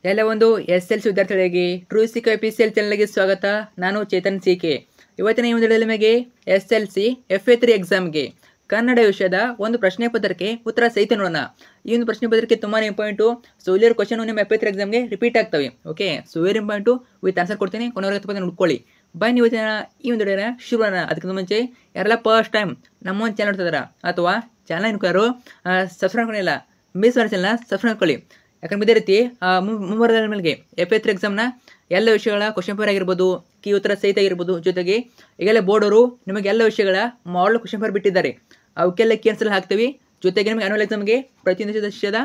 ಎಲ್ಲ ಒಂದು SLC ವಿದ್ಯಾರ್ಥಿಗಳಿಗೆ ಟ್ರೂ ಸಿಕೆ PCL ಚಾನಲ್ಗೆ ಸ್ವಾಗತ. ನಾನು ಚೇತನ್ ಸಿಕೆ. ಇವತ್ತಿನ ಈ ಒಂದು ವಿಡಿಯೋದಲ್ಲಿ ನಿಮಗೆ SLC FA3 ಎಕ್ಸಾಮ್ಗೆ ಕನ್ನಡ ವಿಷಯದ ಒಂದು ಪ್ರಶ್ನೆ ಪತ್ರಿಕೆ ಉತ್ತರ ಸಹಿತ ನೋಡೋಣ. ಈ ಒಂದು ಪ್ರಶ್ನೆ ಪತ್ರಿಕೆ ತುಂಬಾ ಇಂಪಾರ್ಟೆಂಟು. ಸೊ ಇಲ್ಲಿರೋ ಕ್ವಶನ್ ನಿಮ್ಮ FA3 ಎಕ್ಸಾಮ್ಗೆ ರಿಪೀಟ್ ಆಗ್ತವೆ. Okay, so very important. With answer ಕೊಡ್ತೀನಿ, ಕೊನೆವರೆಗೆ ತಪ್ಪದೆ ನೋಡ್ಕೊಳ್ಳಿ. ಬನ್ನಿ ಇವತ್ತಿನ ಈ ಒಂದು ವಿಡಿಯೋನ ಶುರು ಮಾಡೋಣ. ಅದಕ್ಕಿಂತ ಮುಂಚೆ ಯಾರೆಲ್ಲ ಫಸ್ಟ್ ಟೈಮ್ ನಮ್ಮ ಒಂದು ಚಾನಲ್ ನೋಡ್ತಿದಾರ ಅಥವಾ ಚಾನಲ್ ಯಾರು ಸಬ್ಸ್ಕ್ರೈಬ್ ಮಾಡಿಲ್ಲ, ಮಿಸ್ ಮಾಡಿ ಚಾನಲ್ನ ಸಬ್ಸ್ಕ್ರೈಬ್ ಮಾಡ್ಕೊಳ್ಳಿ. ಯಾಕಂದ್ರೆ ಇದೇ ರೀತಿ ಮುಂಬರುವ ಮೇಲೆ FA3 ಎಕ್ಸಾಮ್ನ ಎಲ್ಲ ವಿಷಯಗಳ ಕ್ವಶನ್ ಪೇಪರ್ ಆಗಿರ್ಬೋದು, ಕೀ ಉತ್ತರ ಸಹಿತ ಆಗಿರ್ಬೋದು, ಜೊತೆಗೆ ಈಗಲೇ ಬೋರ್ಡರು ನಿಮಗೆ ಎಲ್ಲ ವಿಷಯಗಳ ಮಾಡಲ್ ಕ್ವಶನ್ ಪೇಪರ್ ಬಿಟ್ಟಿದ್ದಾರೆ. ಅವಕ್ಕೆಲ್ಲ ಕ್ಯಾನ್ಸಲ್ ಹಾಕ್ತೀವಿ. ಜೊತೆಗೆ ನಿಮಗೆ ಆನ್ಯುವಲ್ ಎಕ್ಸಾಮ್ಗೆ ಪ್ರತಿಯೊಂದು ವಿಷಯದ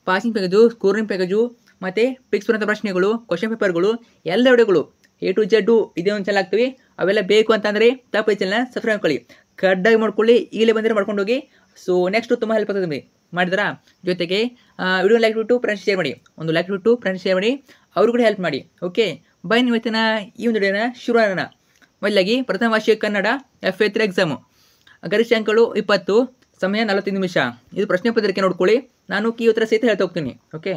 ಪಾಸಿಂಗ್ ಪ್ಯಾಕೇಜು, ಸ್ಕೋರಿಂಗ್ ಪ್ಯಾಕೇಜು ಮತ್ತು ಫಿಕ್ಸ್ ಬರುವಂಥ ಪ್ರಶ್ನೆಗಳು, ಕ್ವಶನ್ ಪೇಪರ್ಗಳು ಎಲ್ಲ ವಿಡಿಯೋಗಳು A to Z ಇದೇ ಒಂದು ಚಾನಲ್ ಹಾಕ್ತೀವಿ. ಅವೆಲ್ಲ ಬೇಕು ಅಂತಂದರೆ ತಪ್ಪು ಚಾನಲ್ನ ಸಬ್ಸ್ಕ್ರೈಬ್ ಮಾಡ್ಕೊಳ್ಳಿ, ಕಡ್ಡಾಗಿ ಮಾಡ್ಕೊಳ್ಳಿ. ಈಗಲೇ ಬಂದರೆ ಮಾಡ್ಕೊಂಡು ಹೋಗಿ. ಸೊ ನೆಕ್ಸ್ಟ್ ತುಂಬ ಹೆಲ್ಪ್ ಆಗ್ತದೆ ನಿಮಗೆ ಮಾಡಿದ್ರಾ. ಜೊತೆಗೆ ವಿಡಿಯೋ ಲೈಕ್ ಬಿಟ್ಟು ಫ್ರೆಂಡ್ಸ್ ಶೇರ್ ಮಾಡಿ, ಒಂದು ಲೈಕ್ ಬಿಟ್ಟು ಫ್ರೆಂಡ್ಸ್ ಶೇರ್ ಮಾಡಿ, ಅವರು ಕೂಡ ಹೆಲ್ಪ್ ಮಾಡಿ. ಓಕೆ, ಬನ್ನಿ ಇವತ್ತಿನ ಈ ಒಂದು ವಿಡಿಯೋನ ಶುರು ಮಾಡೋಣ. ಮೊದಲಾಗಿ ಪ್ರಥಮ ಭಾಷೆ ಕನ್ನಡ FA3 ಎಕ್ಸಾಮು. ಗರಿಷ್ಠ ಅಂಕಗಳು 20, ಸಮಯ 45 ನಿಮಿಷ. ಇದು ಪ್ರಶ್ನೆ ಪತ್ರಿಕೆ ನೋಡ್ಕೊಳ್ಳಿ. ನಾನು ಕೀ ಉತ್ತರ ಸಹಿತ ಹೇಳ್ತಾ ಹೋಗ್ತೀನಿ. ಓಕೆ,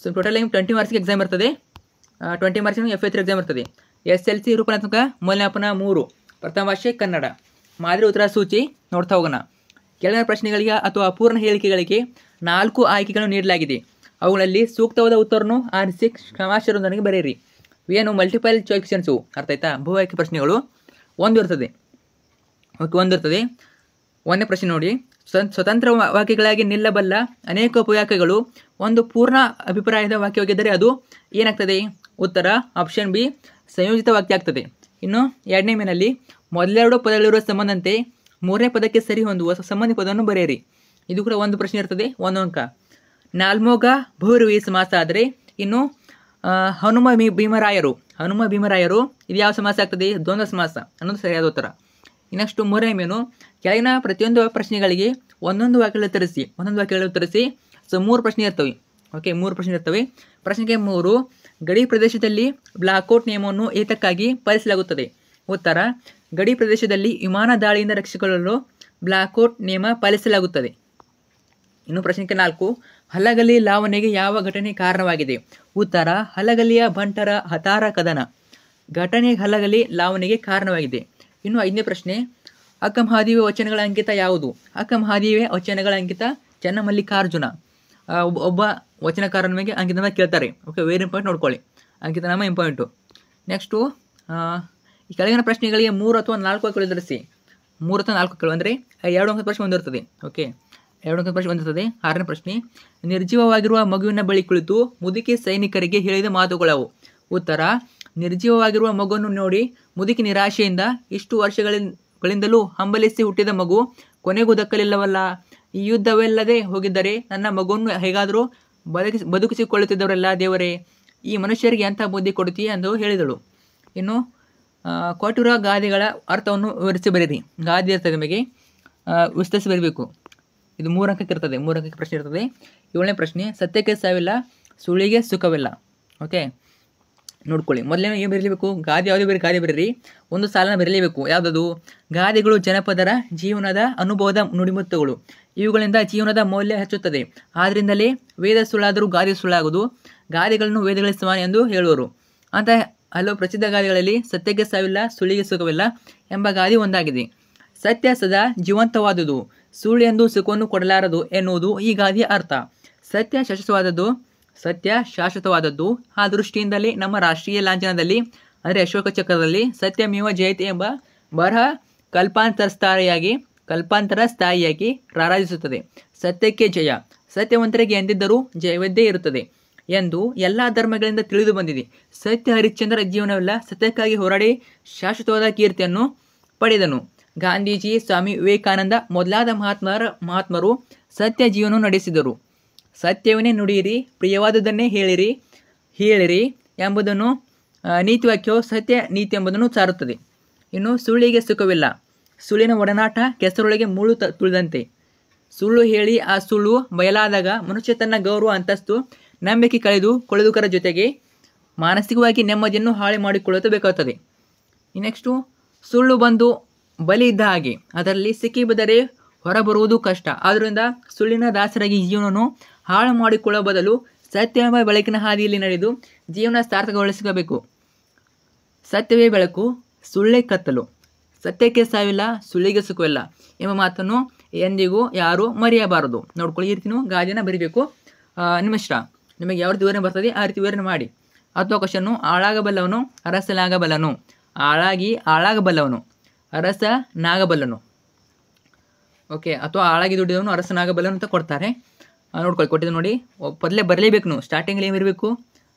ಸೊ ಟೋಟಲ್ 20 ಮಾರ್ಕ್ಸ್ಗೆ ಎಕ್ಸಾಮ್ ಇರ್ತದೆ. 20 ಮಾರ್ಕ್ಸಿನ FA3 ಎಕ್ಸಾಮ್ ಇರ್ತದೆ. SLC ರೂಪನಾತ್ಮಕ ಮೌಲ್ಯಮಾಪನ 3 ಪ್ರಥಮ ಭಾಷೆ ಕನ್ನಡ. ಮಾದರಿ ಉತ್ತರ ಸೂಚಿ ನೋಡ್ತಾ ಹೋಗೋಣ. ಕೆಳಗಿನ ಪ್ರಶ್ನೆಗಳಿಗೆ ಅಥವಾ ಪೂರ್ಣ ಹೇಳಿಕೆಗಳಿಗೆ 4 ಆಯ್ಕೆಗಳನ್ನು ನೀಡಲಾಗಿದೆ. ಅವುಗಳಲ್ಲಿ ಸೂಕ್ತವಾದ ಉತ್ತರವನ್ನು ಆರಿಸಿ ಕ್ಷಮಾಶರೊಂದನಿಗೆ ಬರೆಯಿರಿ. ಏನು ಮಲ್ಟಿಪಲ್ ಚಾಯ್ಸ್ ಕ್ವೆಶ್ಚನ್ಸು, ಅರ್ಥ ಆಯ್ತಾ? ಬಹು ಆಯ್ಕೆ ಪ್ರಶ್ನೆಗಳು ಒಂದು ಇರ್ತದೆ. ಓಕೆ, ಒಂದು ಇರ್ತದೆ. ಒಂದನೇ ಪ್ರಶ್ನೆ ನೋಡಿ, ಸ್ವತಂತ್ರ ವಾಕ್ಯಗಳಾಗಿ ನಿಲ್ಲಬಲ್ಲ ಅನೇಕ ಉಪವಾಕ್ಯಗಳು ಒಂದು ಪೂರ್ಣ ಅಭಿಪ್ರಾಯದ ವಾಕ್ಯವಾಗಿದ್ದರೆ ಅದು ಏನಾಗ್ತದೆ? ಉತ್ತರ ಆಪ್ಷನ್ ಬಿ, ಸಂಯೋಜಿತ ವಾಕ್ಯ ಆಗ್ತದೆ. ಇನ್ನು ಎರಡನೇ ಮೇನಲ್ಲಿ ಮೊದಲೆರಡು ಪದಗಳಿರುವ ಸಂಬಂಧಂತೆ ಮೂರನೇ ಪದಕ್ಕೆ ಸರಿ ಹೊಂದುವ ಸಂಬಂಧಿ ಪದವನ್ನು ಬರೆಯಿರಿ. ಇದು ಕೂಡ ಒಂದು ಪ್ರಶ್ನೆ ಇರ್ತದೆ, ಒಂದು ಅಂಕ. ನಾಲ್ಮೋಗ ಬಹುರುವಿ ಸಮಾಸ ಆದರೆ ಇನ್ನು ಹನುಮ ಭೀಮರಾಯರು ಇದು ಯಾವ ಸಮಾಸ ಆಗ್ತದೆ? ದ್ವಂದ್ವ ಸಮಾಸ ಅನ್ನೋದು ಸರಿಯಾದ ಉತ್ತರ. ಇನ್ನಷ್ಟು ಮೂರನೇ ಮೇನು, ಕೆಳಗಿನ ಪ್ರತಿಯೊಂದು ಪ್ರಶ್ನೆಗಳಿಗೆ ಒಂದೊಂದು ವಾಕ್ಯಗಳು ಉತ್ತರಿಸಿ. ಸೊ 3 ಪ್ರಶ್ನೆ ಇರ್ತವೆ. ಓಕೆ, 3 ಪ್ರಶ್ನೆ ಇರ್ತವೆ. ಪ್ರಶ್ನೆಗೆ 3, ಗಡಿ ಪ್ರದೇಶದಲ್ಲಿ ಬ್ಲಾಕ್ಔಟ್ ನಿಯಮವನ್ನು ಏತಕ್ಕಾಗಿ ಪಾಲಿಸಲಾಗುತ್ತದೆ? ಉತ್ತರ, ಗಡಿ ಪ್ರದೇಶದಲ್ಲಿ ವಿಮಾನ ದಾಳಿಯಿಂದ ರಕ್ಷಿಸಿಕೊಳ್ಳಲು ಬ್ಲಾಕ್ಔಟ್ ನಿಯಮ ಪಾಲಿಸಲಾಗುತ್ತದೆ. ಇನ್ನು ಪ್ರಶ್ನೆಗೆ 4, ಹಲಗಲಿ ಲಾವಣೆಗೆ ಯಾವ ಘಟನೆ ಕಾರಣವಾಗಿದೆ? ಉತ್ತರ, ಹಲಗಲಿಯ ಬಂಟರ ಹತಾರ ಕದನ ಘಟನೆ ಹಲಗಲಿ ಲಾವಣೆಗೆ ಕಾರಣವಾಗಿದೆ. ಇನ್ನು 5ನೇ ಪ್ರಶ್ನೆ, ಅಕ್ಕಮಹಾದೇವಿ ವಚನಗಳ ಅಂಕಿತ ಯಾವುದು? ಅಕ್ಕಮಹಾದೇವಿ ವಚನಗಳ ಅಂಕಿತ ಚನ್ನಮಲ್ಲಿಕಾರ್ಜುನ. ಒಬ್ಬ ವಚನಕಾರ ನಮಗೆ ಅಂಕಿತನ ಕೇಳ್ತಾರೆ. ಓಕೆ, ವೆರಿ ಇಂಪಾರ್ಟೆಂಟ್, ನೋಡ್ಕೊಳ್ಳಿ. ಅಂಕಿತ ನಾಮ ಇಂಪಾರ್ಟೆಂಟು. ನೆಕ್ಸ್ಟು ಈ ಕೆಳಗಿನ ಪ್ರಶ್ನೆಗಳಿಗೆ 3 ಅಥವಾ 4 ವಾಕ್ಯಗಳು ಉತ್ತರಿಸಿ. 3 ಅಥವಾ 4 ವಾಕ್ಯಗಳು ಅಂದರೆ 2 ಅಂಕದ ಪ್ರಶ್ನೆ ಒಂದಿರ್ತದೆ. ಓಕೆ, 2 ಅಂಕದ ಪ್ರಶ್ನೆ ಒಂದಿರ್ತದೆ. 6ನೇ ಪ್ರಶ್ನೆ, ನಿರ್ಜೀವವಾಗಿರುವ ಮಗುವಿನ ಬಳಿ ಕುಳಿತು ಮುದುಕಿ ಸೈನಿಕರಿಗೆ ಹೇಳಿದ ಮಾತುಗಳವು? ಉತ್ತರ, ನಿರ್ಜೀವವಾಗಿರುವ ಮಗುವನ್ನು ನೋಡಿ ಮುದುಕಿ ನಿರಾಶೆಯಿಂದ ಇಷ್ಟು ವರ್ಷಗಳಿಂದಲೂ ಹಂಬಲಿಸಿ ಹುಟ್ಟಿದ ಮಗು ಕೊನೆಗೂ ದಕ್ಕಲಿಲ್ಲವಲ್ಲ, ಈ ಯುದ್ಧವೆಲ್ಲದೆ ಹೋಗಿದ್ದರೆ ನನ್ನ ಮಗುವನ್ನು ಹೇಗಾದರೂ ಬದುಕಿಸಿಕೊಳ್ಳುತ್ತಿದ್ದವರೆಲ್ಲ ದೇವರೇ, ಈ ಮನುಷ್ಯರಿಗೆ ಎಂಥ ಬುದ್ಧಿ ಕೊಡುತ್ತೀಯ ಎಂದು ಹೇಳಿದಳು. ಇನ್ನು ಕೊಟ್ಟಿರುವ ಗಾದೆಗಳ ಅರ್ಥವನ್ನು ವಿವರಿಸಿ ಬರೀರಿ. ಗಾದೆ ಇರ್ತದೆ, ನಿಮಗೆ ವಿಸ್ತರಿಸಿ ಬರೀಬೇಕು. ಇದು 3 ಅಂಕಕ್ಕೆ ಇರ್ತದೆ. 3 ಅಂಕಕ್ಕೆ ಪ್ರಶ್ನೆ ಇರ್ತದೆ. 7ನೇ ಪ್ರಶ್ನೆ, ಸತ್ಯಕ್ಕೆ ಸಾವಿಲ್ಲ, ಸುಳ್ಳಿಗೆ ಸುಖವಿಲ್ಲ. ಓಕೆ, ನೋಡ್ಕೊಳ್ಳಿ. ಮೊದಲೇನು ಏನು ಬರೀಬೇಕು? ಗಾದೆ ಯಾವುದೇ ಬೇರೆ ಗಾದೆ ಬರೀರಿ. ಒಂದು ಸಾಲನ ಬರೀಲೇಬೇಕು. ಯಾವುದದು? ಗಾದೆಗಳು ಜನಪದರ ಜೀವನದ ಅನುಭವದ ನುಡಿಮುತ್ತುಗಳು. ಇವುಗಳಿಂದ ಜೀವನದ ಮೌಲ್ಯ ಹೆಚ್ಚುತ್ತದೆ. ಆದ್ದರಿಂದಲೇ ವೇದ ಸುಳ್ಳಾದರೂ ಗಾದೆ ಸುಳ್ಳಾಗುವುದು, ಗಾದೆಗಳನ್ನು ವೇದಗಳಿಗೆ ಸಮಾನ ಎಂದು ಹೇಳುವರು ಅಂತ ಹಲವು ಪ್ರಸಿದ್ಧ ಗಾದೆಗಳಲ್ಲಿ ಸತ್ಯಕ್ಕೆ ಸಾವಿಲ್ಲ, ಸುಳ್ಳಿಗೆ ಸುಖವಿಲ್ಲ ಎಂಬ ಗಾದೆ ಒಂದಾಗಿದೆ. ಸತ್ಯ ಸದಾ ಜೀವಂತವಾದುದು, ಸುಳ್ಳು ಎಂದು ಸುಖವನ್ನು ಕೊಡಲಾರದು ಎನ್ನುವುದು ಈ ಗಾದೆಯ ಅರ್ಥ. ಸತ್ಯ ಶಾಶ್ವತವಾದದ್ದು. ಆ ದೃಷ್ಟಿಯಿಂದಲೇ ನಮ್ಮ ರಾಷ್ಟ್ರೀಯ ಲಾಂಛನದಲ್ಲಿ ಅಂದರೆ ಅಶೋಕ ಚಕ್ರದಲ್ಲಿ ಸತ್ಯಮೇವ ಜಯತೆ ಎಂಬ ಬರಹ ಕಲ್ಪಾಂತರ ಸ್ಥಾಯಿಯಾಗಿ ರಾರಾಜಿಸುತ್ತದೆ. ಸತ್ಯಕ್ಕೆ ಜಯ, ಸತ್ಯವಂತರಿಗೆ ಎಂದಿದ್ದರೂ ಜಯವಿದ್ದೇ ಇರುತ್ತದೆ ಎಂದು ಎಲ್ಲ ಧರ್ಮಗಳಿಂದ ತಿಳಿದು ಬಂದಿದೆ. ಸತ್ಯ ಹರಿಶ್ಚಂದ್ರ ಜೀವನವೆಲ್ಲ ಸತ್ಯಕ್ಕಾಗಿ ಹೋರಾಡಿ ಶಾಶ್ವತವಾದ ಕೀರ್ತಿಯನ್ನು ಪಡೆದನು. ಗಾಂಧೀಜಿ, ಸ್ವಾಮಿ ವಿವೇಕಾನಂದ ಮೊದಲಾದ ಮಹಾತ್ಮರು ಸತ್ಯ ಜೀವನ ನಡೆಸಿದರು. ಸತ್ಯವನ್ನೇ ನುಡಿಯಿರಿ, ಪ್ರಿಯವಾದುದನ್ನೇ ಹೇಳಿರಿ ಎಂಬುದನ್ನು ನೀತಿವಾಕ್ಯವು ಸತ್ಯ ನೀತಿ ಎಂಬುದನ್ನು ಸಾರುತ್ತದೆ. ಇನ್ನು ಸುಳ್ಳಿಗೆ ಸುಖವಿಲ್ಲ, ಸುಳ್ಳಿನ ಒಡನಾಟ ಕೆಸರೊಳಗೆ ಮುಳ್ಳು ತುಳಿದಂತೆ. ಸುಳ್ಳು ಹೇಳಿ ಆ ಸುಳ್ಳು ಬಯಲಾದಾಗ ಮನುಷ್ಯ ತನ್ನ ಗೌರವ, ಅಂತಸ್ತು, ನಂಬಿಕೆ ಕಳೆದುಕೊಳ್ಳುವುದರ ಜೊತೆಗೆ ಮಾನಸಿಕವಾಗಿ ನೆಮ್ಮದಿಯನ್ನು ಹಾಳು ಮಾಡಿಕೊಳ್ಳಬೇಕಾಗುತ್ತದೆ. ನೆಕ್ಸ್ಟು, ಸುಳ್ಳು ಬಂದು ಬಲಿ ಇದ್ದ ಹಾಗೆ, ಅದರಲ್ಲಿ ಸಿಕ್ಕಿಬಿದ್ದರೆ ಹೊರಬರುವುದು ಕಷ್ಟ. ಆದ್ದರಿಂದ ಸುಳ್ಳಿನ ದಾಸರಾಗಿ ಜೀವನವನ್ನು ಹಾಳು ಮಾಡಿಕೊಳ್ಳುವ ಬದಲು ಸತ್ಯವೆಂಬ ಬೆಳಕಿನ ಹಾದಿಯಲ್ಲಿ ನಡೆದು ಜೀವನ ಸಾರ್ಥಕಗೊಳಿಸಿಕೊಳ್ಳಬೇಕು. ಸತ್ಯವೇ ಬೆಳಕು, ಸುಳ್ಳೇ ಕತ್ತಲು, ಸತ್ಯಕ್ಕೆ ಸಾವಿಲ್ಲ, ಸುಳ್ಳಿಗೆ ಸುಖವಿಲ್ಲ ಎಂಬ ಮಾತನ್ನು ಎಂದಿಗೂ ಯಾರು ಮರೆಯಬಾರದು. ನೋಡ್ಕೊಳ್ಳಿ, ಈ ರೀತಿನೂ ಗಾದೆನ ಬರೀಬೇಕು. ನಿಮ್ಮ ಇಷ್ಟ, ನಿಮಗೆ ಯಾವ ರೀತಿ ವಿವರಣೆ ಬರ್ತದೆ ಆ ರೀತಿ ವಿವರಣೆ ಮಾಡಿ. ಅಥವಾ ಕ್ವಶನ್ನು, ಆಳಾಗಬಲ್ಲವನು ಅರಸನಾಗಬಲ್ಲನು. ಆಳಾಗಬಲ್ಲವನು ಅರಸನಾಗಬಲ್ಲನು. ಓಕೆ, ಅಥವಾ ಆಳಾಗಿ ದುಡಿದವನು ಅರಸನಾಗಬಲ್ಲನು ಅಂತ ಕೊಡ್ತಾರೆ. ನೋಡ್ಕೊಳ್ಳಿ, ಕೊಟ್ಟಿದ್ದು ನೋಡಿ, ಮೊದಲೇ ಬರಲೇಬೇಕು. ನೀವು ಸ್ಟಾರ್ಟಿಂಗಲ್ಲಿ ಏನಿರಬೇಕು,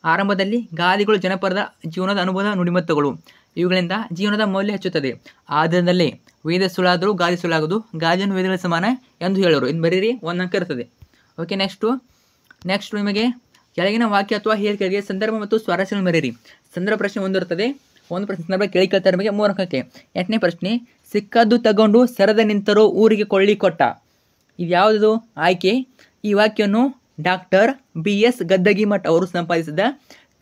ಆರಂಭದಲ್ಲಿ ಗಾದೆಗಳು ಜನಪದ ಜೀವನದ ಅನುಭವದ ನುಡಿಮತ್ತುಗಳು, ಇವುಗಳಿಂದ ಜೀವನದ ಮೌಲ್ಯ ಹೆಚ್ಚುತ್ತದೆ. ಆದ್ದರಿಂದಲೇ ವೇದ ಸುಳ್ಳಾದರೂ ಗಾದೆ ಸುಳ್ಳಾಗದು, ಗಾದೆಯನ್ನು ವೇದಗಳ ಸಮಾನ ಎಂದು ಹೇಳೋರು. ಇನ್ನು ಬರೀರಿ, ಒಂದು ಅಂಕ ಇರ್ತದೆ. ಓಕೆ, ನೆಕ್ಸ್ಟ್ ನಿಮಗೆ ಕೆಳಗಿನ ವಾಕ್ಯ ಅಥವಾ ಹೇಳಿಕೆಗಳಿಗೆ ಸಂದರ್ಭ ಮತ್ತು ಸ್ವಾರಸ್ಯವನ್ನು ಬರೀರಿ. ಸಂದರ್ಭ ಪ್ರಶ್ನೆ ಒಂದಿರ್ತದೆ, ಒಂದು ಪ್ರಶ್ನೆ ಸಂದರ್ಭ ಕೇಳ್ತಾರೆ ನಿಮಗೆ 3 ಅಂಕಕ್ಕೆ. 8ನೇ ಪ್ರಶ್ನೆ, ಸಿಕ್ಕದ್ದು ತಗೊಂಡು ಸರದ ನಿಂತರೋ ಊರಿಗೆ ಕೊಳ್ಳಿ ಕೊಟ್ಟ. ಇದು ಯಾವುದದು ಆಯ್ಕೆ? ಈ ವಾಕ್ಯವನ್ನು ಡಾಕ್ಟರ್ BS ಗದ್ದಗಿಮಠ್ ಅವರು ಸಂಪಾದಿಸಿದ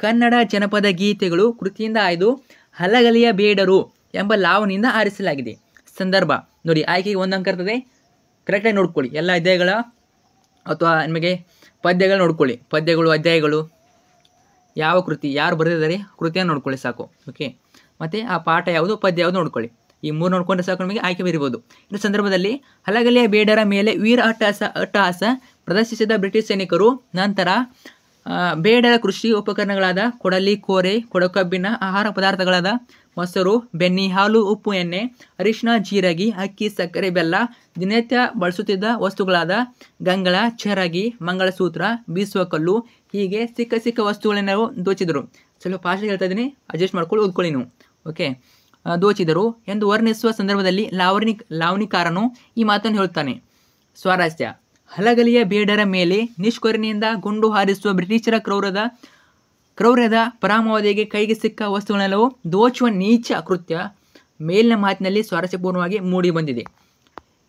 ಕನ್ನಡ ಜನಪದ ಗೀತೆಗಳು ಕೃತಿಯಿಂದ ಆಯ್ದು ಹಲಗಲಿಯ ಬೇಡರು ಎಂಬ ಲಾವಣಿಯಿಂದ ಆರಿಸಲಾಗಿದೆ. ಸಂದರ್ಭ ನೋಡಿ, ಆಯ್ಕೆಗೆ 1 ಅಂಕ ಇರ್ತದೆ. ಕರೆಕ್ಟಾಗಿ ನೋಡ್ಕೊಳ್ಳಿ. ಎಲ್ಲ ಅಧ್ಯಾಯಗಳ ಅಥವಾ ನಿಮಗೆ ಪದ್ಯಗಳು ನೋಡ್ಕೊಳ್ಳಿ. ಪದ್ಯಗಳು, ಅಧ್ಯಾಯಗಳು, ಯಾವ ಕೃತಿ, ಯಾರು ಬರೆದಿದ್ದಾರೆ ಕೃತಿಯನ್ನು ನೋಡ್ಕೊಳ್ಳಿ ಸಾಕು. ಓಕೆ, ಮತ್ತು ಆ ಪಾಠ ಯಾವುದು, ಪದ್ಯ ಯಾವುದು ನೋಡ್ಕೊಳ್ಳಿ. ಈ 3 ನೋಡ್ಕೊಂಡ್ರೆ ಸಾಕು, ನಿಮಗೆ ಆಯ್ಕೆ ಬರೀಬೋದು. ಇನ್ನು ಸಂದರ್ಭದಲ್ಲಿ ಹಲಗಲಿಯ ಬೇಡರ ಮೇಲೆ ವೀರ ಅಟ್ಟಹಾಸ ಪ್ರದರ್ಶಿಸಿದ ಬ್ರಿಟಿಷ್ ಸೈನಿಕರು ನಂತರ ಬೇಡರ ಕೃಷಿ ಉಪಕರಣಗಳಾದ ಕೊಡಲಿ, ಕೋರೆ, ಕೊಡಕಬ್ಬಿನ ಆಹಾರ ಪದಾರ್ಥಗಳಾದ ಮೊಸರು, ಬೆಣ್ಣೆ, ಹಾಲು, ಉಪ್ಪು, ಎಣ್ಣೆ, ಅರಿಶಿನ, ಜೀರಿಗೆ, ಅಕ್ಕಿ, ಸಕ್ಕರೆ, ಬೆಲ್ಲ, ದಿನನಿತ್ಯ ಬಳಸುತ್ತಿದ್ದ ವಸ್ತುಗಳಾದ ಗಂಗಳ, ಚರಗಿ, ಮಂಗಳಸೂತ್ರ, ಬೀಸುವ ಕಲ್ಲು, ಹೀಗೆ ಸಿಕ್ಕ ವಸ್ತುಗಳನ್ನ ದೋಚಿದರು. ಸ್ವಲ್ಪ ಫಾಸ್ಟ್ ಹೇಳ್ತಾ ಇದ್ದೀನಿ, ಅಡ್ಜಸ್ಟ್ ಮಾಡ್ಕೊಳ್ಳಿ, ಓದ್ಕೊಳ್ಳಿ ನೀವು. ಓಕೆ, ದೋಚಿದರು ಎಂದು ವರ್ಣಿಸುವ ಸಂದರ್ಭದಲ್ಲಿ ಲಾವಣಿಕಾರನು ಈ ಮಾತನ್ನು ಹೇಳುತ್ತಾನೆ. ಸ್ವಾರಸ್ಯ: ಹಲಗಲಿಯ ಬೇಡರ ಮೇಲೆ ನಿಷ್ಕರುಣೆಯಿಂದ ಗುಂಡು ಹಾರಿಸುವ ಬ್ರಿಟಿಷರ ಕ್ರೌರ್ಯದ ಪರಾಮಾವಧಿಗೆ ಕೈಗೆ ಸಿಕ್ಕ ವಸ್ತುಗಳೆಲ್ಲವೂ ದೋಚುವ ನೀಚ ಕೃತ್ಯ ಮೇಲಿನ ಮಾತಿನಲ್ಲಿ ಸ್ವಾರಸ್ಯಪೂರ್ಣವಾಗಿ ಮೂಡಿ ಬಂದಿದೆ.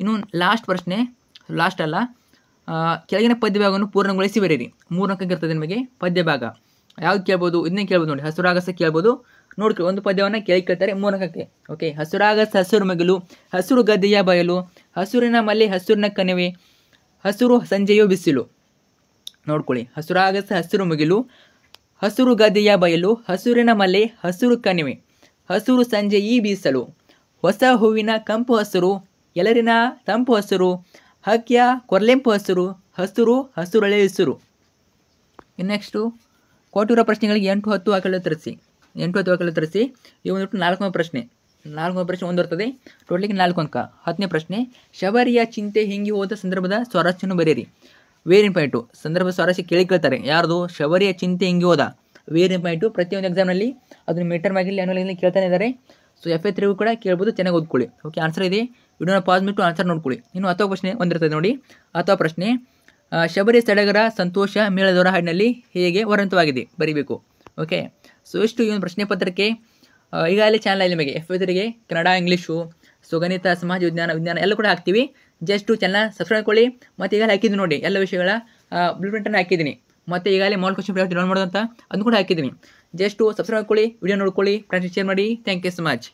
ಇನ್ನು ಲಾಸ್ಟ್ ಪ್ರಶ್ನೆ, ಲಾಸ್ಟ್ ಅಲ್ಲ, ಕೆಳಗಿನ ಪದ್ಯ ಭಾಗವನ್ನು ಪೂರ್ಣಗೊಳಿಸಿ ಬರೀರಿ. 3 ಅಂಕ ಇರ್ತದೆ ನಿಮಗೆ ಪದ್ಯ ಭಾಗ. ಯಾವ್ದು ಕೇಳ್ಬೋದು, ಇದನ್ನೇ ಕೇಳ್ಬೋದು ನೋಡಿ. ಹಸುರಾಗಸ ಕೇಳ್ಬೋದು, ನೋಡ್ಕೊಳ್ಳಿ. ಒಂದು ಪದ್ಯವನ್ನು ಕೇಳ್ತಾರೆ 3 ಅಂಕಕ್ಕೆ. ಓಕೆ, ಹಸುರಾಗಸ ಹಸುರು ಮಗಿಲು, ಹಸುರು ಗದ್ದೆಯ ಬಯಲು, ಹಸುರಿನ ಮಲೆ ಹಸುರಿನ ಕಣಿವೆ, ಹಸುರು ಸಂಜೆಯು ಬಿಸಿಲು. ನೋಡ್ಕೊಳ್ಳಿ, ಹಸುರಾಗಸ ಹಸುರು ಮುಗಿಲು, ಹಸುರು ಗದ್ದೆಯ ಬಯಲು, ಹಸುರಿನ ಮಲೆ ಹಸುರು ಕಣಿವೆ, ಹಸುರು ಸಂಜೆ ಈ ಬೀಸಲು, ಹೊಸ ಹೂವಿನ ಕಂಪು ಹಸುರು, ಎಲರಿನ ತಂಪು ಹಸುರು, ಹಕ್ಕಿಯ ಕೊರ್ಲೆಂಪು ಹಸುರು, ಹಸುರಳೆ ಹಸುರು. ಇನ್ನು ನೆಕ್ಸ್ಟು ಕೊಟ್ಟಿರೋ ಪ್ರಶ್ನೆಗಳಿಗೆ 8, 10 ವಾಕ್ಯಗಳು ತರಿಸಿ. 8, 10 ವಾಕ್ಯಗಳು ತರಿಸಿ. ಇವತ್ತು 4ನೇ ಪ್ರಶ್ನೆ. 4ನೇ ಪ್ರಶ್ನೆ ಒಂದಿರ್ತದೆ, ಟೋಟಲಿಗೆ 4 ಅಂಕ. 10ನೇ ಪ್ರಶ್ನೆ, ಶಬರಿಯ ಚಿಂತೆ ಹಿಂಗಿ ಹೋದ ಸಂದರ್ಭದ ಸ್ವಾರಸ್ಯವನ್ನು ಬರೆಯಿರಿ. ವೇರಿನ ಪಾಯಿಂಟು, ಸಂದರ್ಭ ಸ್ವಾರಸ್ಯ ಕೇಳ್ತಾರೆ. ಯಾರ್ದು? ಶಬರಿಯ ಚಿಂತೆ ಹಿಂಗಿ ಹೋದ. ವೇರಿನ ಪಾಯಿಂಟು ಪ್ರತಿಯೊಂದು ಎಕ್ಸಾಮ್ನಲ್ಲಿ ಅದನ್ನು ಮೀಟರ್ ಮ್ಯಾಗಲಿ ಆ್ಯನುವಲ್ ಕೇಳ್ತಾನೆ ಇದ್ದಾರೆ. ಸೊ FA3 ಕೂಡ ಕೇಳ್ಬೋದು, ಚೆನ್ನಾಗಿ ಓದ್ಕೊಳ್ಳಿ. ಓಕೆ, ಆನ್ಸರ್ ಇದೆ, ವಿಡಿಯೋನ ಪಾಸ್ ಬಿಟ್ಟು ಆನ್ಸರ್ ನೋಡ್ಕೊಳ್ಳಿ. ಇನ್ನು 10ನೇ ಪ್ರಶ್ನೆ ಒಂದಿರ್ತದೆ ನೋಡಿ. 10ನೇ ಪ್ರಶ್ನೆ, ಶಬರಿ ಸಡಗರ ಸಂತೋಷ ಮೇಳದವರ ಹಾಡಿನಲ್ಲಿ ಹೇಗೆ ವರ್ಣಿತವಾಗಿದೆ ಬರೀಬೇಕು. ಓಕೆ, ಸೊ ಇಷ್ಟು ಈ ಒಂದು ಪ್ರಶ್ನೆ ಪತ್ರಕ್ಕೆ. ಈಗಾಗಲೇ ಚಾನಲ್ ನಿಮಗೆ FA3ಗೆ ಕನ್ನಡ, ಇಂಗ್ಲೀಷು, ಗಣಿತ, ಸಮಾಜ ವಿಜ್ಞಾನ ಎಲ್ಲ ಕೂಡ ಹಾಕ್ತೀವಿ. ಜಸ್ಟ್ ಚಾನಲ್ ಸಬ್ಸ್ಕ್ರೈಬ್ ಮಾಡ್ಕೊಳ್ಳಿ. ಮತ್ತು ಈಗಾಗಲೇ ಹಾಕಿದ್ದೀನಿ ನೋಡಿ, ಎಲ್ಲ ವಿಷಯಗಳ ಬ್ಲೂಪ್ರಿಂಟನ್ನು ಹಾಕಿದ್ದೀನಿ. ಮತ್ತು ಈಗಾಗಲೇ ಮಾಲ್ ಕ್ವಶನ್ ಡೌನ್ಲೋಡ್ ಮಾಡೋದಂತ ಅದನ್ನು ಕೂಡ ಹಾಕಿದ್ದೀನಿ. ಜಸ್ಟ್ ಸಬ್ಸ್ಕ್ರೈಬ್ ಮಾಡ್ಕೊಳ್ಳಿ, ವಿಡಿಯೋ ನೋಡ್ಕೊಳ್ಳಿ, ಫ್ರೆಂಡ್ಸ್ ಶೇರ್ ಮಾಡಿ. Thank you so much.